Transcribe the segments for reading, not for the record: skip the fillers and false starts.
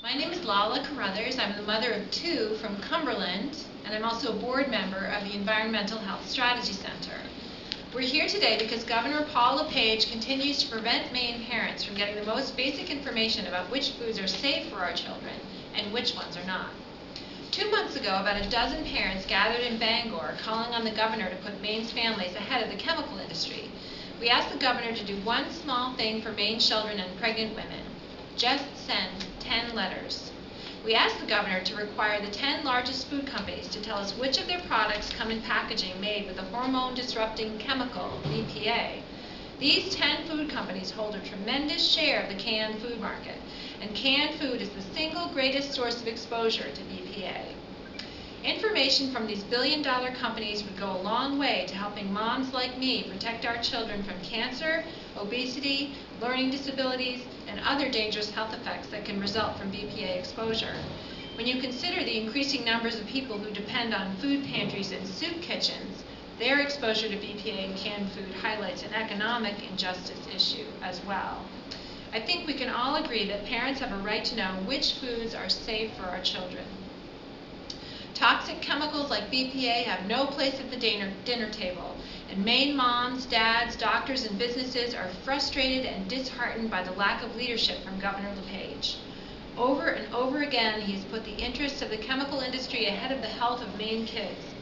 My name is Lala Carruthers. I'm the mother of two from Cumberland, and I'm also a board member of the Environmental Health Strategy Center. We're here today because Governor LePage continues to prevent Maine parents from getting the most basic information about which foods are safe for our children and which ones are not. 2 months ago, about a dozen parents gathered in Bangor calling on the governor to put Maine's families ahead of the chemical industry. We asked the governor to do one small thing for Maine children and pregnant women: just send 10 letters. We asked the governor to require the 10 largest food companies to tell us which of their products come in packaging made with the hormone-disrupting chemical BPA. These 10 food companies hold a tremendous share of the canned food market, and canned food is the single greatest source of exposure to BPA. Information from these billion-dollar companies would go a long way to helping moms like me protect our children from cancer, obesity, learning disabilities, and other dangerous health effects that can result from BPA exposure. When you consider the increasing numbers of people who depend on food pantries and soup kitchens, their exposure to BPA in canned food highlights an economic injustice issue as well. I think we can all agree that parents have a right to know which foods are safe for our children. Toxic chemicals like BPA have no place at the dinner table, and Maine moms, dads, doctors, and businesses are frustrated and disheartened by the lack of leadership from Governor LePage. Over and over again, he has put the interests of the chemical industry ahead of the health of Maine kids.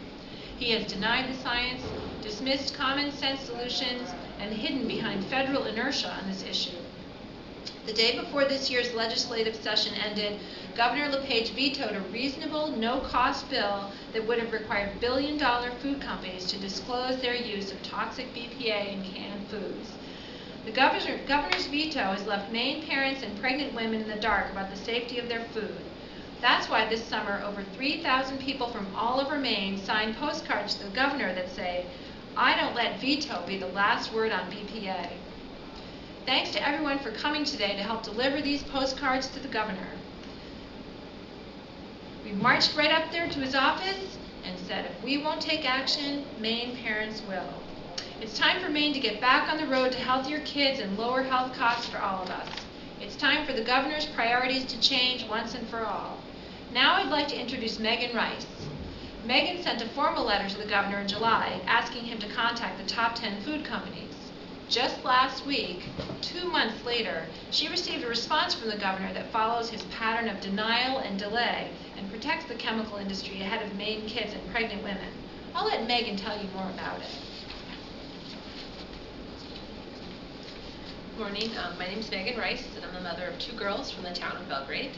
He has denied the science, dismissed common sense solutions, and hidden behind federal inertia on this issue. The day before this year's legislative session ended, Governor LePage vetoed a reasonable, no-cost bill that would have required billion-dollar food companies to disclose their use of toxic BPA in canned foods. The governor's veto has left Maine parents and pregnant women in the dark about the safety of their food. That's why this summer, over 3,000 people from all over Maine signed postcards to the governor that say, "I don't let veto be the last word on BPA." Thanks to everyone for coming today to help deliver these postcards to the governor. We marched right up there to his office and said, if we won't take action, Maine parents will. It's time for Maine to get back on the road to healthier kids and lower health costs for all of us. It's time for the governor's priorities to change once and for all. Now I'd like to introduce Megan Rice. Megan sent a formal letter to the governor in July asking him to contact the top 10 food companies. Just last week, 2 months later, she received a response from the governor that follows his pattern of denial and delay and protects the chemical industry ahead of Maine kids and pregnant women. I'll let Megan tell you more about it. Good morning. My name is Megan Rice, and I'm the mother of 2 girls from the town of Belgrade.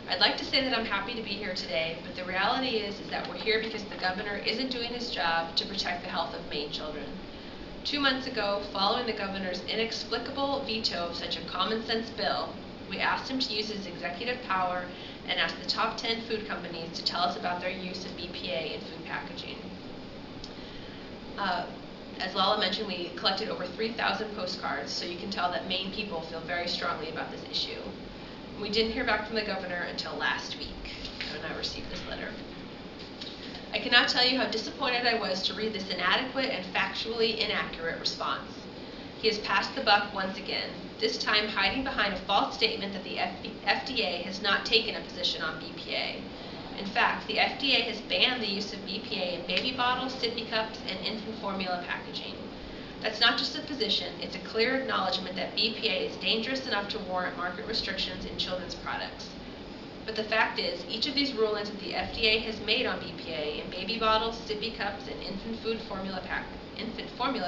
I'd like to say that I'm happy to be here today, but the reality is that we're here because the governor isn't doing his job to protect the health of Maine children. 2 months ago, following the governor's inexplicable veto of such a common-sense bill, we asked him to use his executive power and asked the top 10 food companies to tell us about their use of BPA in food packaging. As Lala mentioned, we collected over 3,000 postcards, so you can tell that Maine people feel very strongly about this issue. We didn't hear back from the governor until last week, when I received this letter. I cannot tell you how disappointed I was to read this inadequate and factually inaccurate response. He has passed the buck once again, this time hiding behind a false statement that the FDA has not taken a position on BPA. In fact, the FDA has banned the use of BPA in baby bottles, sippy cups, and infant formula packaging. That's not just a position, it's a clear acknowledgement that BPA is dangerous enough to warrant market restrictions in children's products. But the fact is, each of these rulings that the FDA has made on BPA in baby bottles, sippy cups, and infant formula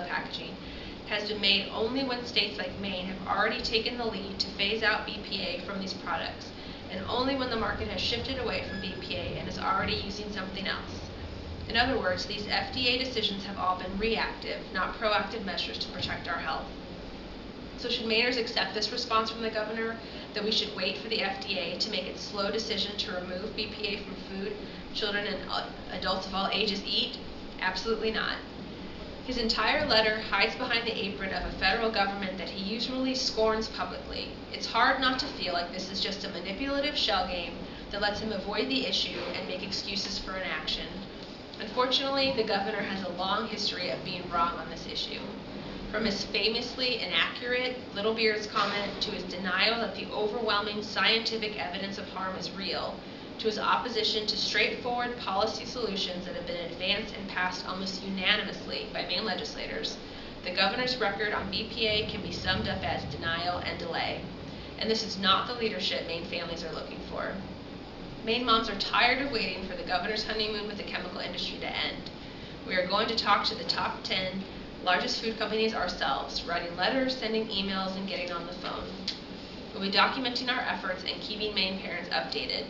packaging has been made only when states like Maine have already taken the lead to phase out BPA from these products, and only when the market has shifted away from BPA and is already using something else. In other words, these FDA decisions have all been reactive, not proactive measures to protect our health. So should Mainers accept this response from the governor, that we should wait for the FDA to make its slow decision to remove BPA from food children and adults of all ages eat? Absolutely not. His entire letter hides behind the apron of a federal government that he usually scorns publicly. It's hard not to feel like this is just a manipulative shell game that lets him avoid the issue and make excuses for inaction. Unfortunately, the governor has a long history of being wrong on this issue. From his famously inaccurate Little Beard's comment to his denial that the overwhelming scientific evidence of harm is real, to his opposition to straightforward policy solutions that have been advanced and passed almost unanimously by Maine legislators, the governor's record on BPA can be summed up as denial and delay. And this is not the leadership Maine families are looking for. Maine moms are tired of waiting for the governor's honeymoon with the chemical industry to end. We are going to talk to the top 10 largest food companies ourselves, writing letters, sending emails, and getting on the phone. We'll be documenting our efforts and keeping Maine parents updated.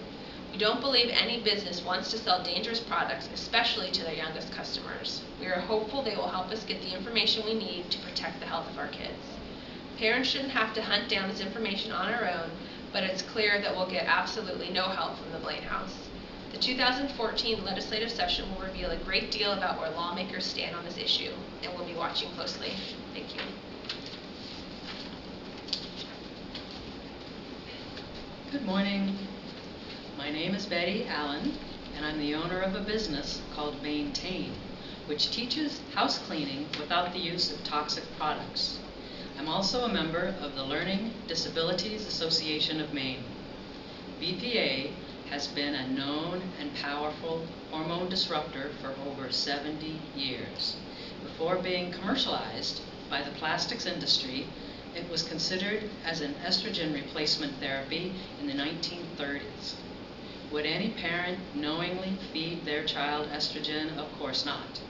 We don't believe any business wants to sell dangerous products, especially to their youngest customers. We are hopeful they will help us get the information we need to protect the health of our kids. Parents shouldn't have to hunt down this information on our own, but it's clear that we'll get absolutely no help from the Blaine House. The 2014 legislative session will reveal a great deal about where lawmakers stand on this issue, and we'll be watching closely. Thank you. Good morning. My name is Betty Allen, and I'm the owner of a business called Maintain, which teaches house cleaning without the use of toxic products. I'm also a member of the Learning Disabilities Association of Maine. BPA has been a known and powerful hormone disruptor for over 70 years. Before being commercialized by the plastics industry, it was considered as an estrogen replacement therapy in the 1930s. Would any parent knowingly feed their child estrogen? Of course not.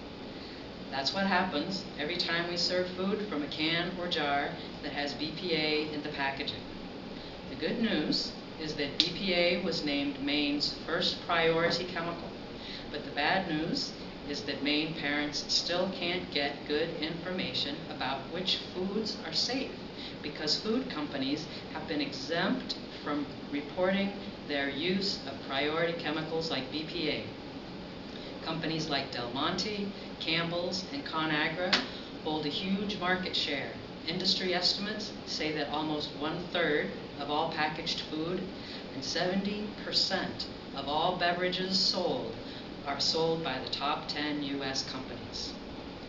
That's what happens every time we serve food from a can or jar that has BPA in the packaging. The good news is that BPA was named Maine's first priority chemical, but the bad news is that Maine parents still can't get good information about which foods are safe because food companies have been exempt from reporting their use of priority chemicals like BPA. Companies like Del Monte, Campbell's, and ConAgra hold a huge market share. Industry estimates say that almost 1/3 of all packaged food and 70% of all beverages sold are sold by the top 10 U.S. companies.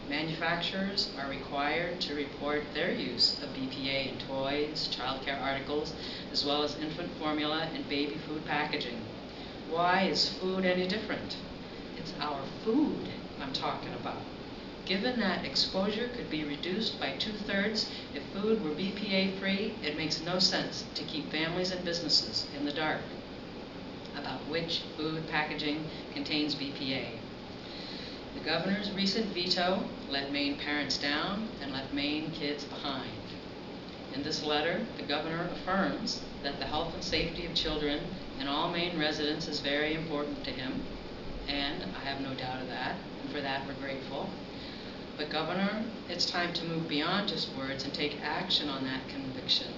Manufacturers are required to report their use of BPA in toys, childcare articles, as well as infant formula and baby food packaging. Why is food any different? It's our food I'm talking about. Given that exposure could be reduced by 2/3 if food were BPA free, it makes no sense to keep families and businesses in the dark about which food packaging contains BPA. The governor's recent veto let Maine parents down and left Maine kids behind. In this letter, the governor affirms that the health and safety of children and all Maine residents is very important to him, and I have no doubt of that, and for that we're grateful. But Governor, it's time to move beyond just words and take action on that conviction.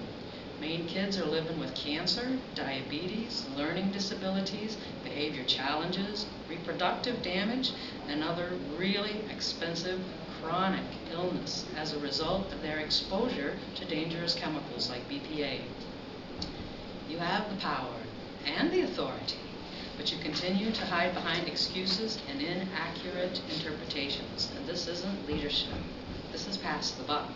Maine kids are living with cancer, diabetes, learning disabilities, behavior challenges, reproductive damage, and other really expensive chronic illness as a result of their exposure to dangerous chemicals like BPA. You have the power and the authority, but you continue to hide behind excuses and inaccurate interpretations. And this isn't leadership. This is pass the buck.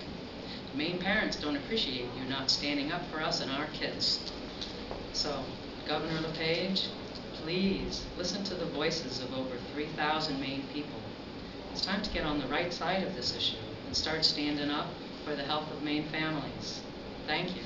Maine parents don't appreciate you not standing up for us and our kids. So, Governor LePage, please listen to the voices of over 3,000 Maine people. It's time to get on the right side of this issue and start standing up for the health of Maine families. Thank you.